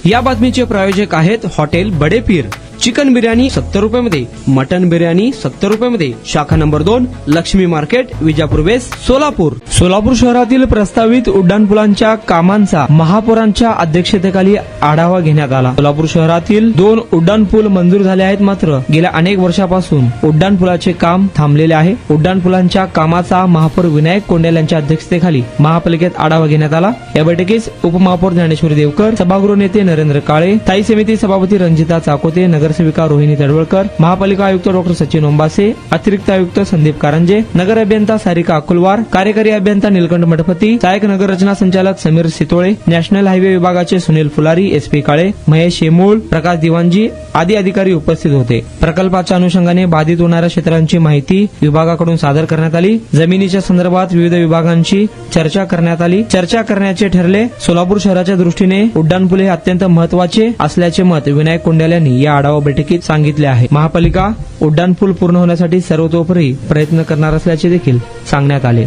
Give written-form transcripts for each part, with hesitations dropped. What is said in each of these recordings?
या बातमीचे प्रायोजक आहेत हॉटेल बडे पीर। चिकन बिर्याणी 70 रुपयामध्ये, मटन बिर्याणी 70 रुपयामध्ये। शाखा number 2, Laxmi market, Vijapur west, Solapur. Solapur शहरातील प्रस्तावित उड्डाणपुलांच्या कामांचा महापौरांच्या अध्यक्षतेखाली आढावा घेण्यात आला। सोलापूर शहरातील 2 उड्डाणपूल मंजूर झाले आहेत, मात्र गेल्या अनेक वर्षापासून उड्डाणपुलाचे काम थांबलेले आहे। उड्डाणपुलांच्या कामाचा महापौर विनायक कोंडेल यांच्या अध्यक्षतेखाली महापालिकेत आढावा घेण्यात आला। या बैठकीस उपमहापौर ज्ञानेश्वरी देवकर, सभागृह नेते नरेंद्र काळे, स्थायी समिती सभापती रंजिता चाकोते, नगरसेविका रोहिणी तडवळकर, महापालिका आयुक्त डॉक्टर सचिन ओंबासे, अतिरिक्त आयुक्त संदीप कारंजे, नगर अभियंता सारिका अकुलवार, कार्यकारी अभियंता नीलकंठ मठपती, सहाय्यक नगर रचना संचालक समीर सितोळे, नॅशनल हायवे विभागाचे सुनील फुलारी, एसपी काळे, महेश येमूळ, प्रकाश दिवाणजी आदी अधिकारी उपस्थित होते। प्रकल्पाच्या अनुषंगाने बाधित होणाऱ्या क्षेत्रांची माहिती विभागाकडून सादर करण्यात आली। जमिनीच्या संदर्भात विविध विभागांशी चर्चा करण्यात आली। चर्चा करण्याचे ठरले। सोलापूर शहराच्या दृष्टीने उड्डाणपूल हे अत्यंत महत्वाचे असल्याचे मत विनायक कोंडेल यांनी या आढावा बैठकीत सांगितले आहे। महापालिका उड्डाणपूल पूर्ण होण्यासाठी सर्वतोपरी प्रयत्न करणार असल्याचे देखील सांगण्यात आले।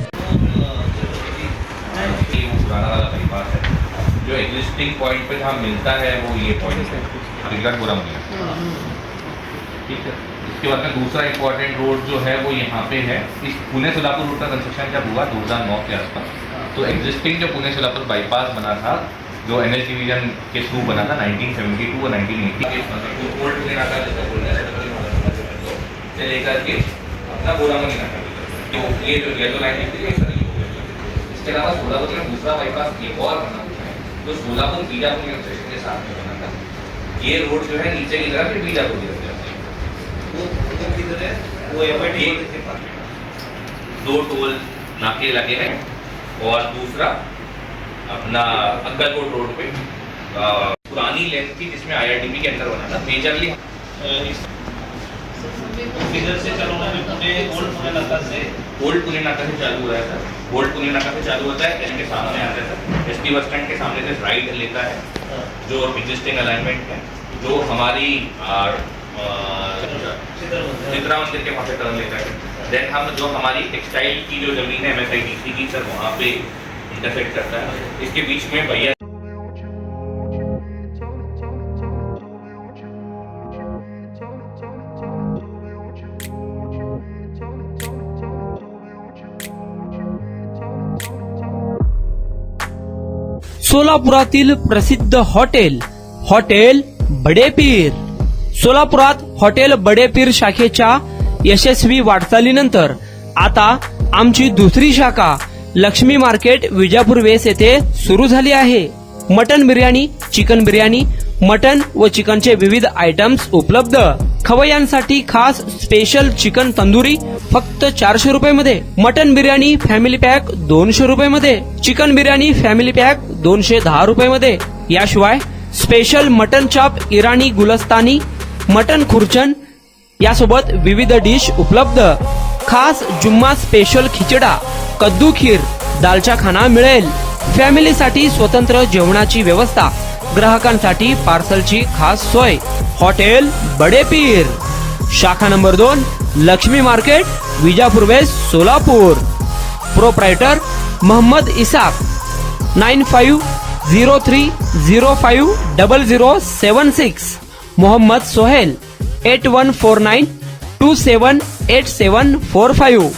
जो एग्जिस्टिंग पॉइंट पे जहाँ मिलता है वो ये पॉइंट है, पूरा मिला। ठीक है, इसके बाद में दूसरा इम्पोर्टेंट रोड जो है वो यहाँ पे है। इस पुणे सोलापुर रूट का कंस्ट्रक्शन जब हुआ 2009 के आसपास, तो एग्जिस्टिंग जो पुणे सोलापुर बाईपास बना था, जो NH डिवीजन के थ्रू बना था 1972 और 1980 के, ओल्ड पुणे नाका से लेकर के अपना बोरामनी नाका, तो ये जो येलो लाइन दिखती है इसके अलावा सोलापुर में दूसरा बाईपास एक और बना है जो सोलापुर बीजापुर स्टेशन के साथ में बना था। ये रोड जो है नीचे की तरफ बीजापुर की तरफ जाती है, वो FIT 2 टोल नाके लगे हैं। और दूसरा अपना अक्कलकोट रोड पे पुरानी लेंथ थी जिसमें IRDP के अंदर बना था। मेजरली इधर से चलो ओल्ड पुणे नाका से चालू हो रहा था। ओल्ड पुणे नाका से चालू होता है, इसके सामने आता है SP बस स्टैंड के सामने से राइट लेता है जो एग्जिस्टिंग अलाइनमेंट है, जो हमारी चित्रा मंदिर के पास टर्न लेता है। देन हम जो हमारी टेक्सटाइल की जो जमीन है MSIDC की सर वहाँ पे इंटरसेक्ट करता है। इसके बीच में भैया सोलापुरातील प्रसिद्ध हॉटेल बडे पीर। सोलापुरात हॉटेल बडे पीर शाखेच्या यशस्वी वाटचालीनंतर आता आमची दुसरी शाखा लक्ष्मी मार्केट, विजापूर वेस्ट येथे सुरू झाली आहे। Mutton biryani, chicken biryani, mutton व चिकनचे विविध आयटम्स उपलब्ध। खवय्यांसाठी खास स्पेशल चिकन तंदुरी फक्त 400 रुपयामध्ये, मटन बिर्याणी फॅमिली पॅक 200 रुपयामध्ये, चिकन बिर्याणी फॅमिली पॅक 210 रुपयामध्ये। याशिवाय स्पेशल मटन चाप, इराणी गुलस्तानी, मटन खुर्चन यासोबत विविध डिश उपलब्ध। खास जुम्मा स्पेशल खिचडा, कद्दू खीर, दालचा खाना मिळेल। फॅमिलीसाठी स्वतंत्र जेवणाची व्यवस्था, ग्राहकांसाठी पार्सलची खास सोय। हॉटेल बडे पीर, शाखा number 2, Laxmi market, Vijapur west, Solapur. Proprietor Mohammed Isaq, 9503050076। Mohammed Sohail, 8149278745।